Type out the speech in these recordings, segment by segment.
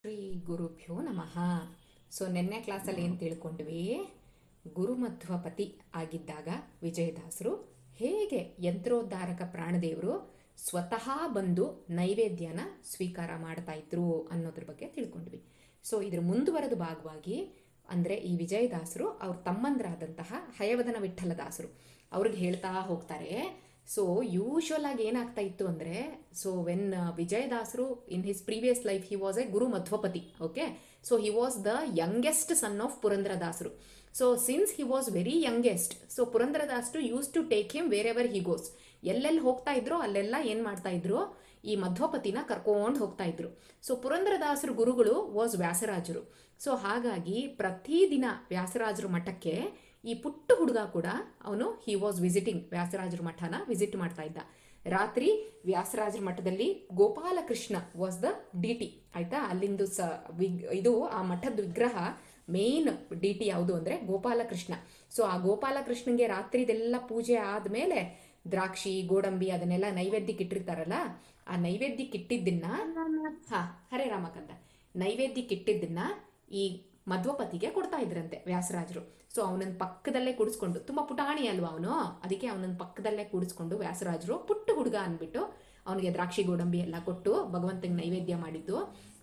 ಶ್ರೀ ಗುರುಭ್ಯೋ ನಮಃ. ನಿನ್ನೆ ಕ್ಲಾಸಲ್ಲಿ ಏನು ತಿಳ್ಕೊಂಡ್ವಿ? ಗುರುಮಧ್ವಪತಿ ಆಗಿದ್ದಾಗ ವಿಜಯದಾಸರು ಹೇಗೆ ಯಂತ್ರೋದ್ಧಾರಕ ಪ್ರಾಣದೇವರು ಸ್ವತಃ ಬಂದು ನೈವೇದ್ಯನ ಸ್ವೀಕಾರ ಮಾಡ್ತಾ ಇದ್ರು ಅನ್ನೋದ್ರ ಬಗ್ಗೆ ತಿಳ್ಕೊಂಡ್ವಿ. ಇದ್ರ ಮುಂದುವರೆದ ಭಾಗವಾಗಿ ಅಂದರೆ ಈ ವಿಜಯದಾಸರು ಅವ್ರ ತಮ್ಮಂದ್ರಾದಂತಹ ಹಯವದನ ವಿಠ್ಠಲದಾಸರು ಅವ್ರಿಗೆ ಹೇಳ್ತಾ ಹೋಗ್ತಾರೆ. ಯೂಶುವಲ್ ಆಗಿ ಏನಾಗ್ತಾ ಇತ್ತು ಅಂದರೆ, ವೆನ್ ವಿಜಯದಾಸರು in his previous life he was a Guru Madhvapati. Okay, he was the youngest son of ಪುರಂದರದಾಸರು. Since he was very youngest, ಪುರಂದರದಾಸರು used to take him wherever he goes. ಎಲ್ಲೆಲ್ಲಿ ಹೋಗ್ತಾ ಇದ್ರು ಅಲ್ಲೆಲ್ಲ ಏನು ಮಾಡ್ತಾ ಇದ್ರು, ಈ ಮಧ್ವಪತಿನ ಕರ್ಕೊಂಡು ಹೋಗ್ತಾ ಇದ್ರು. ಪುರಂದರದಾಸರು ಗುರುಗಳು ವಾಸ್ ವ್ಯಾಸರಾಜರು. ಹಾಗಾಗಿ ಪ್ರತಿದಿನ ವ್ಯಾಸರಾಜರ ಮಠಕ್ಕೆ ಈ ಪುಟ್ಟ ಹುಡುಗ ಕೂಡ ಅವನು ಹಿ ವಾಸ್ ವಿಸಿಟಿಂಗ್ ವ್ಯಾಸರಾಜರ ಮಠನ ವಿಸಿಟ್ ಮಾಡ್ತಾ ಇದ್ದ. ರಾತ್ರಿ ವ್ಯಾಸರಾಜರ ಮಠದಲ್ಲಿ ಗೋಪಾಲಕೃಷ್ಣ ವಾಸ್ ದ ಡಿಟಿ. ಆಯ್ತಾ, ಅಲ್ಲಿಂದು ಇದು ಆ ಮಠದ ವಿಗ್ರಹ ಮೇನ್ ಡಿಟಿ ಯಾವುದು ಅಂದರೆ ಗೋಪಾಲಕೃಷ್ಣ. ಆ ಗೋಪಾಲಕೃಷ್ಣನ್ಗೆ ರಾತ್ರಿದೆಲ್ಲ ಪೂಜೆ ಆದಮೇಲೆ ದ್ರಾಕ್ಷಿ ಗೋಡಂಬಿ ಅದನ್ನೆಲ್ಲ ನೈವೇದ್ಯಕ್ಕೆ ಇಟ್ಟಿರ್ತಾರಲ್ಲ, ಆ ನೈವೇದ್ಯಕ್ಕೆ ಇಟ್ಟಿದ್ದನ್ನ ಹರೇ ರಾಮಕಂದ ನೈವೇದ್ಯಕ್ಕೆ ಇಟ್ಟಿದ್ದನ್ನ ಈ ಮಧ್ವಪತಿಗೆ ಕೊಡ್ತಾ ಇದ್ರಂತೆ ವ್ಯಾಸರಾಜರು. ಅವನನ್ನ ಪಕ್ಕದಲ್ಲೇ ಕೂಡಿಸ್ಕೊಂಡು, ತುಂಬ ಪುಟಾಣಿ ಅಲ್ವಾ ಅವನು, ಅದಕ್ಕೆ ಅವನನ್ನ ಪಕ್ಕದಲ್ಲೇ ಕೂಡಿಸ್ಕೊಂಡು ವ್ಯಾಸರಾಜರು ಪುಟ್ಟ ಹುಡುಗ ಅಂದ್ಬಿಟ್ಟು ಅವನಿಗೆ ದ್ರಾಕ್ಷಿ ಗೋಡಂಬಿ ಎಲ್ಲ ಕೊಟ್ಟು ಭಗವಂತನಿಗೆ ನೈವೇದ್ಯ ಮಾಡಿದ್ದು.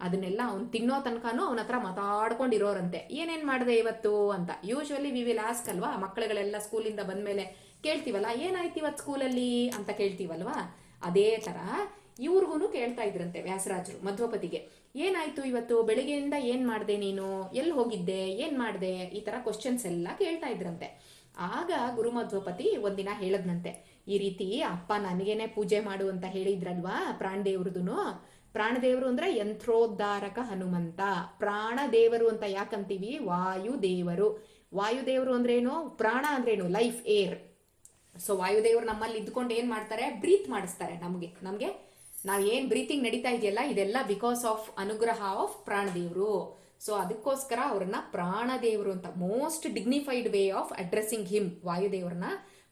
ಅದನ್ನೆಲ್ಲ ಅವ್ನು ತಿನ್ನೋ ತನಕನೂ ಅವನ ಹತ್ರ ಮಾತಾಡ್ಕೊಂಡಿರೋರಂತೆ, ಏನೇನು ಮಾಡಿದೆ ಇವತ್ತು ಅಂತ. ಯೂಶ್ವಲಿ ವಿ ವಿಲ್ ಆಸ್ಕ್ ಅಲ್ವಾ, ಮಕ್ಕಳುಗಳೆಲ್ಲ ಸ್ಕೂಲಿಂದ ಬಂದಮೇಲೆ ಕೇಳ್ತೀವಲ್ಲ, ಏನಾಯ್ತು ಇವತ್ತು ಸ್ಕೂಲಲ್ಲಿ ಅಂತ ಕೇಳ್ತೀವಲ್ವಾ, ಅದೇ ಥರ ಇವ್ರಿಗೂ ಕೇಳ್ತಾ ಇದ್ರಂತೆ ವ್ಯಾಸರಾಜರು ಮಧ್ವಪತಿಗೆ, ಏನಾಯ್ತು ಇವತ್ತು ಬೆಳಿಗ್ಗೆಯಿಂದ ಏನು ಮಾಡಿದೆ ನೀನು, ಎಲ್ಲಿ ಹೋಗಿದ್ದೆ, ಏನು ಮಾಡಿದೆ, ಈ ಥರ ಕ್ವಶನ್ಸ್ ಎಲ್ಲ ಕೇಳ್ತಾ ಇದ್ರಂತೆ. ಆಗ ಗುರು ಮಧ್ವಪತಿ ಒಂದಿನ ಹೇಳದ್ನಂತೆ, ಈ ರೀತಿ ಅಪ್ಪ ನನಗೇನೆ ಪೂಜೆ ಮಾಡು ಅಂತ ಹೇಳಿದ್ರಲ್ವಾ ಪ್ರಾಣದೇವ್ರದುನು. ಪ್ರಾಣದೇವರು ಅಂದ್ರೆ ಯಂತ್ರೋದ್ಧಾರಕ ಹನುಮಂತ. ಪ್ರಾಣದೇವರು ಅಂತ ಯಾಕಂತೀವಿ? ವಾಯುದೇವರು. ವಾಯುದೇವರು ಅಂದ್ರೇನು? ಪ್ರಾಣ ಅಂದ್ರೇನು? Life, air. ವಾಯುದೇವರು ನಮ್ಮಲ್ಲಿ ಇದ್ಕೊಂಡು ಏನು ಮಾಡ್ತಾರೆ? ಬ್ರೀತ್ ಮಾಡಿಸ್ತಾರೆ ನಮಗೆ ನಾವು ಏನು ಬ್ರೀತಿಂಗ್ ನಡೀತಾ ಇದೆಯಲ್ಲ, ಇದೆಲ್ಲ ಬಿಕಾಸ್ ಆಫ್ ಅನುಗ್ರಹ ಆಫ್ ಪ್ರಾಣದೇವರು. ಅದಕ್ಕೋಸ್ಕರ ಅವ್ರನ್ನ ಪ್ರಾಣದೇವರು ಅಂತ, most dignified way of addressing him, ವಾಯುದೇವ್ರನ್ನ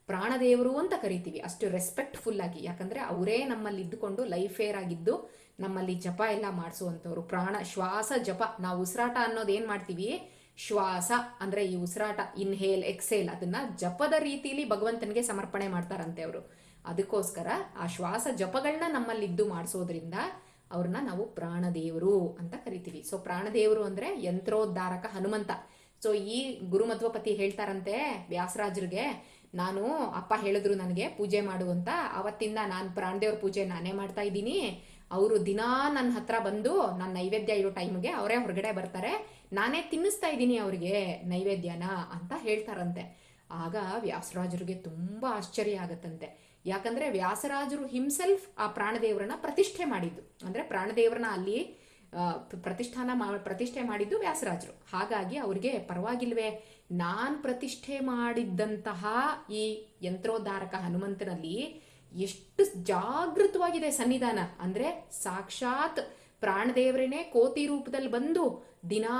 ಪ್ರಾಣದೇವರು ಅಂತ ಕರಿತೀವಿ ಅಷ್ಟು ರೆಸ್ಪೆಕ್ಟ್ಫುಲ್ ಆಗಿ. ಯಾಕಂದ್ರೆ ಅವರೇ ನಮ್ಮಲ್ಲಿ ಇದ್ದುಕೊಂಡು ಲೈಫ್ ಏರ್ ಆಗಿದ್ದು ನಮ್ಮಲ್ಲಿ ಜಪ ಎಲ್ಲ ಮಾಡಿಸುವಂಥವ್ರು. ಪ್ರಾಣ ಶ್ವಾಸ ಜಪ, ನಾವು ಉಸಿರಾಟ ಅನ್ನೋದು ಏನು ಮಾಡ್ತೀವಿ, ಶ್ವಾಸ ಅಂದ್ರೆ ಈ ಉಸಿರಾಟ, ಇನ್ಹೇಲ್ ಎಕ್ಸೇಲ್, ಅದನ್ನ ಜಪದ ರೀತಿಯಲ್ಲಿ ಭಗವಂತನಿಗೆ ಸಮರ್ಪಣೆ ಮಾಡ್ತಾರಂತೆ ಅವರು. ಅದಕ್ಕೋಸ್ಕರ ಆ ಶ್ವಾಸ ಜಪಗಳನ್ನ ನಮ್ಮಲ್ಲಿದ್ದು ಮಾಡಿಸೋದ್ರಿಂದ ಅವ್ರನ್ನ ನಾವು ಪ್ರಾಣದೇವರು ಅಂತ ಕರಿತೀವಿ. ಪ್ರಾಣದೇವರು ಅಂದ್ರೆ ಯಂತ್ರೋದ್ಧಾರಕ ಹನುಮಂತ. ಈ ಗುರು ಮಧ್ವಪತಿ ಹೇಳ್ತಾರಂತೆ ವ್ಯಾಸರಾಜರಿಗೆ, ನಾನು ಅಪ್ಪ ಹೇಳಿದ್ರು ನನಗೆ ಪೂಜೆ ಮಾಡು ಅಂತ, ಅವತ್ತಿಂದ ನಾನು ಪ್ರಾಣದೇವ್ರ ಪೂಜೆ ನಾನೇ ಮಾಡ್ತಾ ಇದ್ದೀನಿ. ಅವರು ದಿನಾ ನನ್ನ ಹತ್ರ ಬಂದು ನನ್ನ ನೈವೇದ್ಯ ಇರೋ ಟೈಮ್ಗೆ ಅವರೇ ಹೊರಗಡೆ ಬರ್ತಾರೆ, ನಾನೇ ತಿನ್ನಿಸ್ತಾ ಇದ್ದೀನಿ ಅವ್ರಿಗೆ ನೈವೇದ್ಯನ ಅಂತ ಹೇಳ್ತಾರಂತೆ. ಆಗ ವ್ಯಾಸರಾಜರಿಗೆ ತುಂಬಾ ಆಶ್ಚರ್ಯ ಆಗತ್ತಂತೆ. ಯಾಕಂದ್ರೆ ವ್ಯಾಸರಾಜರು ಹಿಮ್ಸೆಲ್ಫ್ ಆ ಪ್ರಾಣದೇವರನ್ನ ಪ್ರತಿಷ್ಠೆ ಮಾಡಿದ್ದು, ಅಂದ್ರೆ ಪ್ರಾಣದೇವರನ್ನ ಅಲ್ಲಿ ಪ್ರತಿಷ್ಠೆ ಮಾಡಿದ್ದು ವ್ಯಾಸರಾಜರು. ಹಾಗಾಗಿ ಅವ್ರಿಗೆ ಪರವಾಗಿಲ್ವೇ, ನಾನ್ ಪ್ರತಿಷ್ಠೆ ಮಾಡಿದ್ದಂತಹ ಈ ಯಂತ್ರೋದ್ಧಾರಕ ಹನುಮಂತನಲ್ಲಿ ಎಷ್ಟು ಜಾಗೃತವಾಗಿದೆ ಸನ್ನಿಧಾನ ಅಂದ್ರೆ, ಸಾಕ್ಷಾತ್ ಪ್ರಾಣದೇವರೇನೆ ಕೋತಿ ರೂಪದಲ್ಲಿ ಬಂದು ದಿನಾ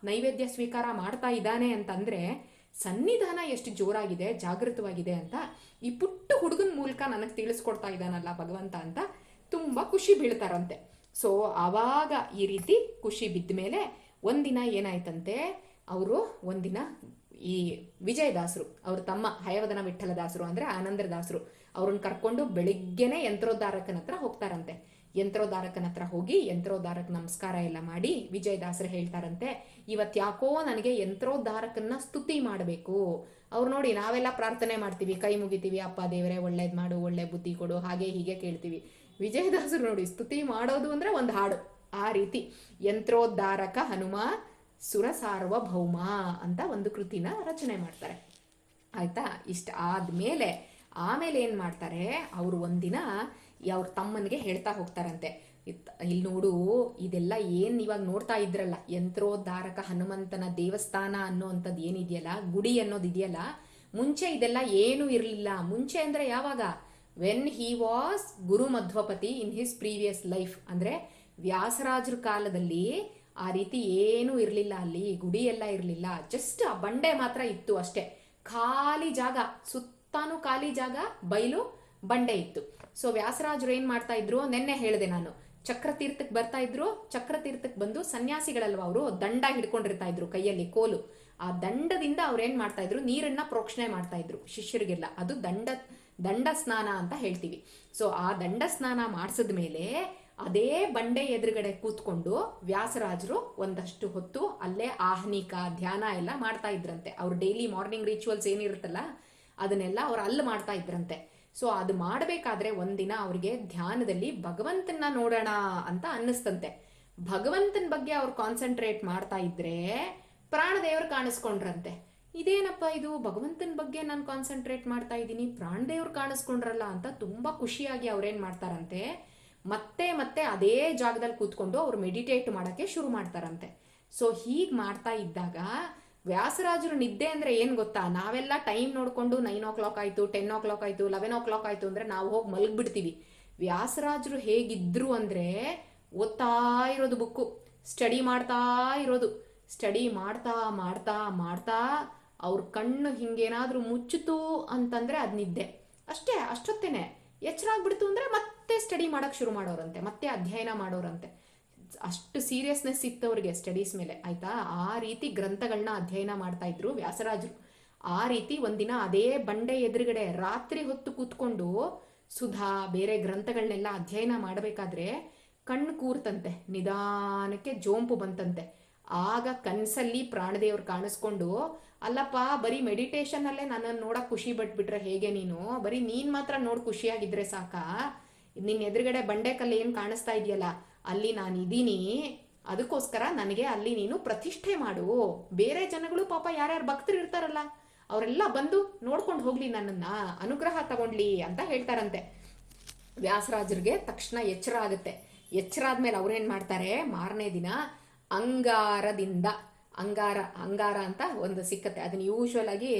ನೈವೇದ್ಯ ಸ್ವೀಕಾರ ಮಾಡ್ತಾ ಇದ್ದಾನೆ ಅಂತಂದ್ರೆ ಸನ್ನಿಧಾನ ಎಷ್ಟು ಜೋರಾಗಿದೆ, ಜಾಗೃತವಾಗಿದೆ ಅಂತ ಈ ಪುಟ್ಟ ಹುಡುಗನ ಮೂಲಕ ನನಗೆ ತಿಳಿಸ್ಕೊಡ್ತಾ ಇದ್ದಾನಲ್ಲ ಭಗವಂತ ಅಂತ ತುಂಬಾ ಖುಷಿ ಬೀಳ್ತಾರಂತೆ. ಆವಾಗ ಈ ರೀತಿ ಖುಷಿ ಬಿದ್ದ ಮೇಲೆ ಒಂದಿನ ಏನಾಯ್ತಂತೆ, ಅವರು ಒಂದಿನ ಈ ವಿಜಯದಾಸರು ಅವ್ರ ತಮ್ಮ ಹಯವದನ ವಿಠ್ಠಲದಾಸರು ಅಂದ್ರೆ ಆನಂದದಾಸರು ಅವ್ರನ್ನ ಕರ್ಕೊಂಡು ಬೆಳಿಗ್ಗೆನೆ ಯಂತ್ರೋದ್ಧಾರಕನ ಹತ್ರ ಹೋಗ್ತಾರಂತೆ. ಯಂತ್ರೋದ್ಧಾರಕನ ಹತ್ರ ಹೋಗಿ ಯಂತ್ರೋದ್ಧಾರಕ ನಮಸ್ಕಾರ ಎಲ್ಲ ಮಾಡಿ ವಿಜಯದಾಸರು ಹೇಳ್ತಾರಂತೆ, ಇವತ್ತು ಯಾಕೋ ನನಗೆ ಯಂತ್ರೋದ್ಧಾರಕನ್ನ ಸ್ತುತಿ ಮಾಡಬೇಕು. ಅವ್ರು ನೋಡಿ, ನಾವೆಲ್ಲ ಪ್ರಾರ್ಥನೆ ಮಾಡ್ತೀವಿ, ಕೈ ಮುಗಿತೀವಿ, ಅಪ್ಪ ದೇವರೇ ಒಳ್ಳೇದ್ ಮಾಡು, ಒಳ್ಳೆ ಬುದ್ಧಿ ಕೊಡು, ಹಾಗೆ ಹೀಗೆ ಕೇಳ್ತೀವಿ. ವಿಜಯದಾಸರು ನೋಡಿ, ಸ್ತುತಿ ಮಾಡೋದು ಅಂದ್ರೆ ಒಂದು ಹಾಡು. ಆ ರೀತಿ ಯಂತ್ರೋದ್ಧಾರಕ ಹನುಮ ಸುರ ಸಾರ್ವಭೌಮ ಅಂತ ಒಂದು ಕೃತಿನ ರಚನೆ ಮಾಡ್ತಾರೆ. ಆಯ್ತಾ, ಇಷ್ಟ ಆದ್ಮೇಲೆ ಆಮೇಲೆ ಏನ್ ಮಾಡ್ತಾರೆ, ಅವರು ಒಂದಿನ ಅವ್ರ ತಮ್ಮನಿಗೆ ಹೇಳ್ತಾ ಹೋಗ್ತಾರಂತೆ, ಇಲ್ಲಿ ನೋಡು, ಇದೆಲ್ಲ ಏನ್ ಇವಾಗ ನೋಡ್ತಾ ಇದ್ರಲ್ಲ ಯಂತ್ರೋದ್ಧಾರಕ ಹನುಮಂತನ ದೇವಸ್ಥಾನ ಅನ್ನೋಂಥದ್ದು ಏನಿದೆಯಲ್ಲ, ಗುಡಿ ಅನ್ನೋದಿದೆಯಲ್ಲ, ಮುಂಚೆ ಇದೆಲ್ಲ ಏನೂ ಇರಲಿಲ್ಲ. ಮುಂಚೆ ಅಂದ್ರೆ ಯಾವಾಗ? When he was Guru Madhvapati in his previous life, ಅಂದ್ರೆ ವ್ಯಾಸರಾಜರ ಕಾಲದಲ್ಲಿ ಆ ರೀತಿ ಏನೂ ಇರಲಿಲ್ಲ, ಅಲ್ಲಿ ಗುಡಿ ಎಲ್ಲ ಇರಲಿಲ್ಲ, ಜಸ್ಟ್ ಆ ಬಂಡೆ ಮಾತ್ರ ಇತ್ತು ಅಷ್ಟೇ, ಖಾಲಿ ಜಾಗ, ಸುತ್ತಾನು ಖಾಲಿ ಜಾಗ, ಬಯಲು ಬಂಡೆ ಇತ್ತು. ವ್ಯಾಸರಾಜರು ಏನ್ ಮಾಡ್ತಾ ಇದ್ರು, ನೆನ್ನೆ ಹೇಳಿದೆ ನಾನು, ಚಕ್ರತೀರ್ಥಕ್ಕೆ ಬರ್ತಾ ಇದ್ರು. ಚಕ್ರತೀರ್ಥಕ್ಕೆ ಬಂದು ಸನ್ಯಾಸಿಗಳಲ್ವ ಅವರು, ದಂಡ ಹಿಡ್ಕೊಂಡಿರ್ತಾ ಇದ್ರು ಕೈಯಲ್ಲಿ, ಕೋಲು. ಆ ದಂಡದಿಂದ ಅವ್ರೇನ್ ಮಾಡ್ತಾ ಇದ್ರು, ನೀರನ್ನ ಪ್ರೋಕ್ಷಣೆ ಮಾಡ್ತಾ ಇದ್ರು ಶಿಷ್ಯರಿಗೆಲ್ಲ. ಅದು ದಂಡ ಸ್ನಾನ ಅಂತ ಹೇಳ್ತೀವಿ. ಸೊ ಆ ದಂಡ ಸ್ನಾನ ಮಾಡಿಸಿದ ಮೇಲೆ ಅದೇ ಬಂಡೆ ಎದುರುಗಡೆ ಕೂತ್ಕೊಂಡು ವ್ಯಾಸರಾಜರು ಒಂದಷ್ಟು ಹೊತ್ತು ಅಲ್ಲೇ ಆಹ್ನಿಕ ಧ್ಯಾನ ಎಲ್ಲ ಮಾಡ್ತಾ ಇದ್ರಂತೆ. ಅವ್ರ ಡೈಲಿ ಮಾರ್ನಿಂಗ್ ರಿಚುವಲ್ಸ್ ಏನಿರುತ್ತಲ್ಲ ಅದನ್ನೆಲ್ಲ ಅವ್ರು ಅಲ್ಲಿ ಮಾಡ್ತಾ ಇದ್ರಂತೆ. ಸೊ ಅದು ಮಾಡಬೇಕಾದ್ರೆ ಒಂದಿನ ಅವ್ರಿಗೆ ಧ್ಯಾನದಲ್ಲಿ ಭಗವಂತನ ನೋಡೋಣ ಅಂತ ಅನ್ನಿಸ್ತಂತೆ. ಭಗವಂತನ ಬಗ್ಗೆ ಅವ್ರು ಕಾನ್ಸಂಟ್ರೇಟ್ ಮಾಡ್ತಾ ಇದ್ರೆ ಪ್ರಾಣದೇವರು ಕಾಣಿಸ್ಕೊಂಡ್ರಂತೆ. ಇದೇನಪ್ಪ ಇದು, ಭಗವಂತನ ಬಗ್ಗೆ ನಾನು ಕಾನ್ಸಂಟ್ರೇಟ್ ಮಾಡ್ತಾ ಇದ್ದೀನಿ, ಪ್ರಾಣದೇವ್ರು ಕಾಣಿಸ್ಕೊಂಡ್ರಲ್ಲ ಅಂತ ತುಂಬಾ ಖುಷಿಯಾಗಿ ಅವ್ರೇನ್ ಮಾಡ್ತಾರಂತೆ, ಮತ್ತೆ ಮತ್ತೆ ಅದೇ ಜಾಗದಲ್ಲಿ ಕೂತ್ಕೊಂಡು ಅವ್ರು ಮೆಡಿಟೇಟ್ ಮಾಡೋಕ್ಕೆ ಶುರು ಮಾಡ್ತಾರಂತೆ. ಸೊ ಹೀಗೆ ಮಾಡ್ತಾ ಇದ್ದಾಗ ವ್ಯಾಸರಾಜರು ನಿದ್ದೆ ಅಂದ್ರೆ ಏನ್ ಗೊತ್ತಾ, ನಾವೆಲ್ಲ ಟೈಮ್ ನೋಡ್ಕೊಂಡು 9 ಆಯ್ತು, 10 ಆಯ್ತು, 11 ಆಯ್ತು ಅಂದ್ರೆ ನಾವು ಹೋಗಿ ಮಲಗ್ಬಿಡ್ತೀವಿ. ವ್ಯಾಸರಾಜರು ಹೇಗಿದ್ರು ಅಂದ್ರೆ ಓದ್ತಾ ಇರೋದು ಬುಕ್ಕು, ಸ್ಟಡಿ ಮಾಡ್ತಾ ಇರೋದು. ಸ್ಟಡಿ ಮಾಡ್ತಾ ಮಾಡ್ತಾ ಮಾಡ್ತಾ ಅವ್ರ ಕಣ್ಣು ಹಿಂಗೇನಾದ್ರೂ ಮುಚ್ಚಿತು ಅಂತಂದ್ರೆ ಅದ್ ನಿದ್ದೆ ಅಷ್ಟೇ. ಅಷ್ಟೊತ್ತೇನೆ ಎಚ್ಚರ ಆಗ್ಬಿಡ್ತು ಅಂದ್ರೆ ಮತ್ತೆ ಸ್ಟಡಿ ಮಾಡಕ್ ಶುರು ಮಾಡೋರಂತೆ, ಮತ್ತೆ ಅಧ್ಯಯನ ಮಾಡೋರಂತೆ. ಅಷ್ಟು ಸೀರಿಯಸ್ನೆಸ್ ಇತ್ತು ಅವ್ರಿಗೆ ಸ್ಟಡೀಸ್ ಮೇಲೆ, ಆಯ್ತಾ. ಆ ರೀತಿ ಗ್ರಂಥಗಳನ್ನ ಅಧ್ಯಯನ ಮಾಡ್ತಾ ಇದ್ರು ವ್ಯಾಸರಾಜರು. ಆ ರೀತಿ ಒಂದಿನ ಅದೇ ಬಂಡೆ ಎದುರುಗಡೆ ರಾತ್ರಿ ಹೊತ್ತು ಕೂತ್ಕೊಂಡು ಸುಧಾ ಬೇರೆ ಗ್ರಂಥಗಳನ್ನೆಲ್ಲ ಅಧ್ಯಯನ ಮಾಡಬೇಕಾದ್ರೆ ಕಣ್ಣು ಕೂರ್ತಂತೆ, ನಿಧಾನಕ್ಕೆ ಜೋಂಪು ಬಂತಂತೆ. ಆಗ ಕನ್ಸಲ್ಲಿ ಪ್ರಾಣದೇವ್ರು ಕಾಣಿಸ್ಕೊಂಡು, ಅಲ್ಲಪ್ಪ ಬರೀ ಮೆಡಿಟೇಷನ್ ಅಲ್ಲೇ ನನ್ನನ್ನು ನೋಡಕ್ ಖುಷಿ ಪಟ್ಬಿಟ್ರೆ ಹೇಗೆ ನೀನು, ಬರೀ ನೀನ್ ಮಾತ್ರ ನೋಡ್ ಖುಷಿಯಾಗಿದ್ರೆ ಸಾಕಾ, ನಿನ್ ಎದುರುಗಡೆ ಬಂಡೆಕಲ್ಲಿ ಏನ್ ಕಾಣಿಸ್ತಾ ಇದೆಯಲ್ಲ ಅಲ್ಲಿ ನಾನು ಇದ್ದೀನಿ, ಅದಕ್ಕೋಸ್ಕರ ನನಗೆ ಅಲ್ಲಿ ನೀನು ಪ್ರತಿಷ್ಠೆ ಮಾಡು. ಬೇರೆ ಜನಗಳು ಪಾಪ ಯಾರ್ಯಾರು ಭಕ್ತರು ಇರ್ತಾರಲ್ಲ ಅವರೆಲ್ಲ ಬಂದು ನೋಡ್ಕೊಂಡು ಹೋಗ್ಲಿ, ನನ್ನನ್ನ ಅನುಗ್ರಹ ತಗೊಂಡ್ಲಿ ಅಂತ ಹೇಳ್ತಾರಂತೆ. ವ್ಯಾಸರಾಜರಿಗೆ ತಕ್ಷಣ ಎಚ್ಚರ ಆಗುತ್ತೆ. ಎಚ್ಚರ ಆದ್ಮೇಲೆ ಅವ್ರೇನ್ ಮಾಡ್ತಾರೆ, ಮಾರನೇ ದಿನ ಅಂಗಾರದಿಂದ, ಅಂಗಾರ ಅಂತ ಒಂದು ಸಿಕ್ಕತ್ತೆ, ಅದನ್ನ ಯೂಶುವಲ್ ಆಗಿ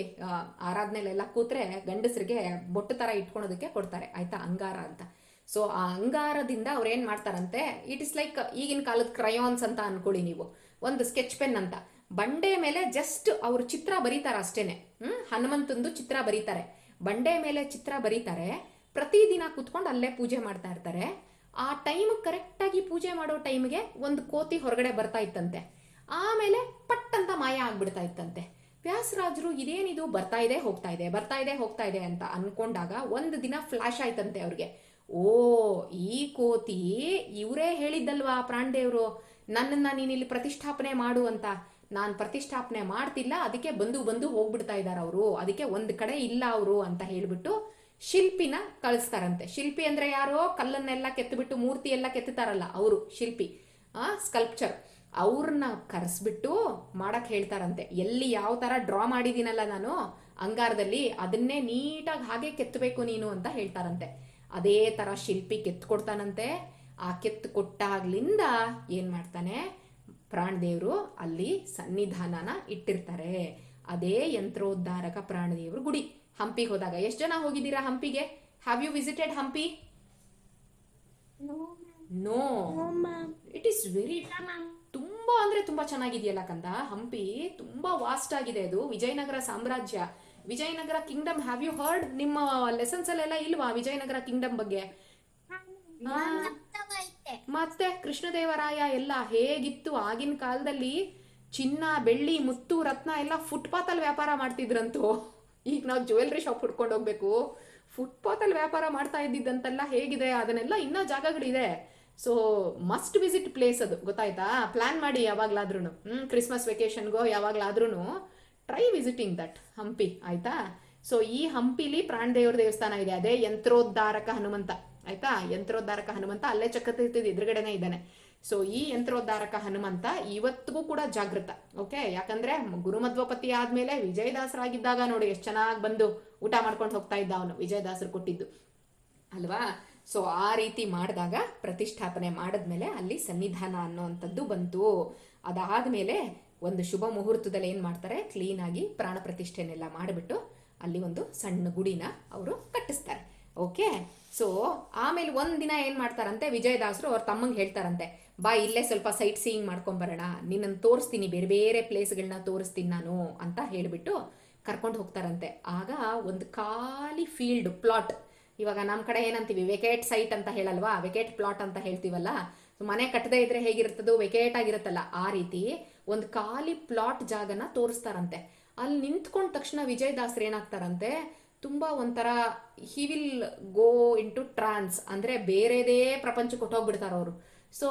ಆರಾಧನೆಲೆಲ್ಲ ಕೂತ್ರೆ ಗಂಡಸರಿಗೆ ಬೊಟ್ಟು ತರ ಇಟ್ಕೊಳೋದಕ್ಕೆ ಕೊಡ್ತಾರೆ, ಆಯ್ತಾ, ಅಂಗಾರ ಅಂತ. ಸೊ ಆ ಅಂಗಾರದಿಂದ ಅವ್ರು ಏನ್ ಮಾಡ್ತಾರಂತೆ, ಇಟ್ ಇಸ್ ಲೈಕ್ ಈಗಿನ ಕಾಲದ ಕ್ರಯಾನ್ಸ್ ಅಂತ ಅನ್ಕೊಳ್ಳಿ ನೀವು, ಒಂದು ಸ್ಕೆಚ್ ಪೆನ್ ಅಂತ. ಬಂಡೆ ಮೇಲೆ ಜಸ್ಟ್ ಅವ್ರು ಚಿತ್ರ ಬರೀತಾರೆ ಅಷ್ಟೇನೆ. ಹನುಮಂತಂದು ಚಿತ್ರ ಬರೀತಾರೆ, ಬಂಡೆ ಮೇಲೆ ಚಿತ್ರ ಬರೀತಾರೆ. ಪ್ರತಿದಿನ ಕುತ್ಕೊಂಡು ಅಲ್ಲೇ ಪೂಜೆ ಮಾಡ್ತಾ ಇರ್ತಾರೆ. ಆ ಟೈಮ್ ಕರೆಕ್ಟಾಗಿ ಪೂಜೆ ಮಾಡೋ ಟೈಮ್ಗೆ ಒಂದು ಕೋತಿ ಹೊರಗಡೆ ಬರ್ತಾ ಇತ್ತಂತೆ. ಆಮೇಲೆ ಪಟ್ ಅಂತ ಮಾಯ ಆಗ್ಬಿಡ್ತಾ ಇತ್ತಂತೆ. ವ್ಯಾಸರಾಜರು ಇದೇನಿದು ಬರ್ತಾ ಇದೆ ಹೋಗ್ತಾ ಇದೆ, ಬರ್ತಾ ಇದೆ ಹೋಗ್ತಾ ಇದೆ ಅಂತ ಅನ್ಕೊಂಡಾಗ ಒಂದು ದಿನ ಫ್ಲಾಶ್ ಆಯ್ತಂತೆ ಅವ್ರಿಗೆ. ಓ, ಈ ಕೋತಿ ಇವರೇ ಹೇಳಿದ್ದಲ್ವಾ ಪ್ರಾಣದೇವ್ರು, ನನ್ನನ್ನ ನೀನಿಲ್ಲಿ ಪ್ರತಿಷ್ಠಾಪನೆ ಮಾಡು ಅಂತ. ನಾನು ಪ್ರತಿಷ್ಠಾಪನೆ ಮಾಡ್ತಿಲ್ಲ, ಅದಕ್ಕೆ ಬಂದು ಹೋಗ್ಬಿಡ್ತಾ ಇದಾರ ಅವರು, ಅದಕ್ಕೆ ಒಂದ್ ಕಡೆ ಇಲ್ಲ ಅವರು ಅಂತ ಹೇಳ್ಬಿಟ್ಟು ಶಿಲ್ಪಿನ ಕಳಿಸ್ತಾರಂತೆ. ಶಿಲ್ಪಿ ಅಂದ್ರೆ ಯಾರೋ ಕಲ್ಲನ್ನೆಲ್ಲ ಕೆತ್ತಬಿಟ್ಟು ಮೂರ್ತಿ ಎಲ್ಲ ಕೆತ್ತುತ್ತಾರಲ್ಲ ಅವರು, ಶಿಲ್ಪಿ, ಸ್ಕಲ್ಪ್ಚರ್, ಅವ್ರನ್ನ ಕರೆಸ್ಬಿಟ್ಟು ಮಾಡಕ್ ಹೇಳ್ತಾರಂತೆ. ಎಲ್ಲಿ ಯಾವ ತರ ಡ್ರಾ ಮಾಡಿದೀನಲ್ಲ ನಾನು ಅಂಗಾರದಲ್ಲಿ, ಅದನ್ನೇ ನೀಟಾಗಿ ಹಾಗೆ ಕೆತ್ತಬೇಕು ನೀನು ಅಂತ ಹೇಳ್ತಾರಂತೆ. ಅದೇ ತರ ಶಿಲ್ಪಿ ಕೆತ್ಕೊಡ್ತಾನಂತೆ. ಆ ಕೆತ್ತು ಕೊಟ್ಟಾಗ್ಲಿಂದ ಏನ್ ಮಾಡ್ತಾನೆ, ಪ್ರಾಣದೇವ್ರು ಅಲ್ಲಿ ಸನ್ನಿಧಾನನ ಇಟ್ಟಿರ್ತಾರೆ. ಅದೇ ಯಂತ್ರೋದ್ಧಾರಕ ಪ್ರಾಣದೇವ್ರು ಗುಡಿ. ಹಂಪಿಗೆ ಹೋದಾಗ ಎಷ್ಟು ಜನ ಹೋಗಿದ್ದೀರಾ ಹಂಪಿಗೆ? Have you visited Hampi? No. It is very, ತುಂಬಾ ಅಂದ್ರೆ ತುಂಬಾ ಚೆನ್ನಾಗಿದೆಯಲ್ಲ ಕಂದ. ಹಂಪಿ ತುಂಬಾ ವಾಸ್ಟ್ ಆಗಿದೆ. ಅದು ವಿಜಯನಗರ ಸಾಮ್ರಾಜ್ಯ, Vijayanagara kingdom. Have you heard? ನಿಮ್ಮ ಲೆಸನ್ಸ್ ಅಲ್ಲೆಲ್ಲ ಇಲ್ವಾ ವಿಜಯನಗರ ಕಿಂಗ್ಡಮ್ ಬಗ್ಗೆ? ಮತ್ತೆ ಕೃಷ್ಣದೇವರಾಯ ಎಲ್ಲ ಹೇಗಿತ್ತು ಆಗಿನ ಕಾಲದಲ್ಲಿ, ಚಿನ್ನ ಬೆಳ್ಳಿ ಮುತ್ತು ರತ್ನ ಎಲ್ಲ ಫುಟ್ಪಾತ್ ಅಲ್ಲಿ ವ್ಯಾಪಾರ ಮಾಡ್ತಿದ್ರಂತೂ. ಈಗ ನಾವು ಜ್ಯುವೆಲ್ರಿ ಶಾಪ್ ಹುಡ್ಕೊಂಡು ಹೋಗ್ಬೇಕು, ಫುಟ್ಪಾತ್ ಅಲ್ಲಿ ವ್ಯಾಪಾರ ಮಾಡ್ತಾ ಇದ್ದಿದ್ದಂತೆಲ್ಲ ಹೇಗಿದೆ, ಅದನ್ನೆಲ್ಲ ಇನ್ನೂ ಜಾಗಗಳಿದೆ. ಸೊ ಮಸ್ಟ್ ವಿಸಿಟ್ ಪ್ಲೇಸ್ ಅದು, ಗೊತ್ತಾಯ್ತಾ? ಪ್ಲಾನ್ ಮಾಡಿ ಯಾವಾಗ್ಲಾದ್ರೂ, ಕ್ರಿಸ್ಮಸ್ ವೆಕೇಶನ್ಗೋ ಯಾವಾಗ್ಲಾದ್ರೂ ಟ್ರೈ ವಿಸಿಟಿಂಗ್ ದಟ್ ಹಂಪಿ, ಆಯ್ತಾ? ಸೊ ಈ ಹಂಪಿಲಿ ಪ್ರಾಣದೇವ್ರ ದೇವಸ್ಥಾನ ಇದೆ, ಅದೇ ಯಂತ್ರೋದ್ಧಾರಕ ಹನುಮಂತ, ಆಯ್ತಾ? ಯಂತ್ರೋದ್ಧಾರಕ ಹನುಮಂತ ಅಲ್ಲೇ ಚಕ್ರತೀರ್ಥದ ಎದುರುಗಡೆನೆ ಇದ್ದಾನೆ. ಸೊ ಈ ಯಂತ್ರೋದ್ಧಾರಕ ಹನುಮಂತ ಇವತ್ತಿಗೂ ಕೂಡ ಜಾಗೃತ. ಓಕೆ, ಯಾಕಂದ್ರೆ ಗುರುಮಧ್ವಪತಿ ಆದ್ಮೇಲೆ ವಿಜಯದಾಸರಾಗಿದ್ದಾಗ ನೋಡಿ ಎಷ್ಟು ಚೆನ್ನಾಗಿ ಬಂದು ಊಟ ಮಾಡ್ಕೊಂಡು ಹೋಗ್ತಾ ಇದ್ದ ಅವನು, ವಿಜಯದಾಸರು ಕೊಟ್ಟಿದ್ದು ಅಲ್ವಾ? ಸೊ ಆ ರೀತಿ ಮಾಡಿದಾಗ ಪ್ರತಿಷ್ಠಾಪನೆ ಮಾಡಿದ್ಮೇಲೆ ಅಲ್ಲಿ ಸನ್ನಿಧಾನ ಅನ್ನೋವಂಥದ್ದು ಬಂತು. ಅದಾದ್ಮೇಲೆ ಒಂದು ಶುಭ ಮುಹೂರ್ತದಲ್ಲಿ ಏನ್ ಮಾಡ್ತಾರೆ, ಕ್ಲೀನ್ ಆಗಿ ಪ್ರಾಣ ಪ್ರತಿಷ್ಠೆನೆಲ್ಲ ಮಾಡಿಬಿಟ್ಟು ಅಲ್ಲಿ ಒಂದು ಸಣ್ಣ ಗುಡಿನ ಅವರು ಕಟ್ಟಿಸ್ತಾರೆ. ಓಕೆ, ಸೊ ಆಮೇಲೆ ಒಂದಿನ ಏನ್ ಮಾಡ್ತಾರಂತೆ, ವಿಜಯದಾಸರು ಅವ್ರ ತಮ್ಮಂಗೆ ಹೇಳ್ತಾರಂತೆ, ಬಾ ಇಲ್ಲೇ ಸ್ವಲ್ಪ ಸೈಟ್ ಸೀಯಿಂಗ್ ಮಾಡ್ಕೊಂಡ್ ಬರೋಣ, ನಿನ್ನನ್ನು ತೋರಿಸ್ತೀನಿ, ಬೇರೆ ಬೇರೆ ಪ್ಲೇಸ್ಗಳನ್ನ ತೋರಿಸ್ತೀನಿ ನಾನು ಅಂತ ಹೇಳ್ಬಿಟ್ಟು ಕರ್ಕೊಂಡು ಹೋಗ್ತಾರಂತೆ. ಆಗ ಒಂದು ಖಾಲಿ ಫೀಲ್ಡ್ ಪ್ಲಾಟ್, ಇವಾಗ ನಮ್ಮ ಕಡೆ ಏನಂತೀವಿ ವೆಕೇಟ್ ಸೈಟ್ ಅಂತ ಹೇಳಲ್ವಾ, ವೆಕೇಟ್ ಪ್ಲಾಟ್ ಅಂತ ಹೇಳ್ತೀವಲ್ಲ, ಮನೆ ಕಟ್ಟದೇ ಇದ್ರೆ ಹೇಗಿರ್ತದೋ ವೆಕೇಟ್ ಆಗಿರುತ್ತಲ್ಲ ಆ ರೀತಿ ಒಂದು ಖಾಲಿ ಪ್ಲಾಟ್ ಜಾಗನ ತೋರಿಸ್ತಾರಂತೆ. ಅಲ್ಲಿ ನಿಂತ್ಕೊಂಡ ತಕ್ಷಣ ವಿಜಯದಾಸರು ಏನಾಗ್ತಾರಂತೆ, ತುಂಬಾ ಒಂಥರ he will go in to ಟ್ರಾನ್ಸ್, ಅಂದ್ರೆ ಬೇರೆದೇ ಪ್ರಪಂಚಕ್ಕೆ ಕೊಟ್ಟೋಗ್ಬಿಡ್ತಾರ ಅವರು. ಸೊ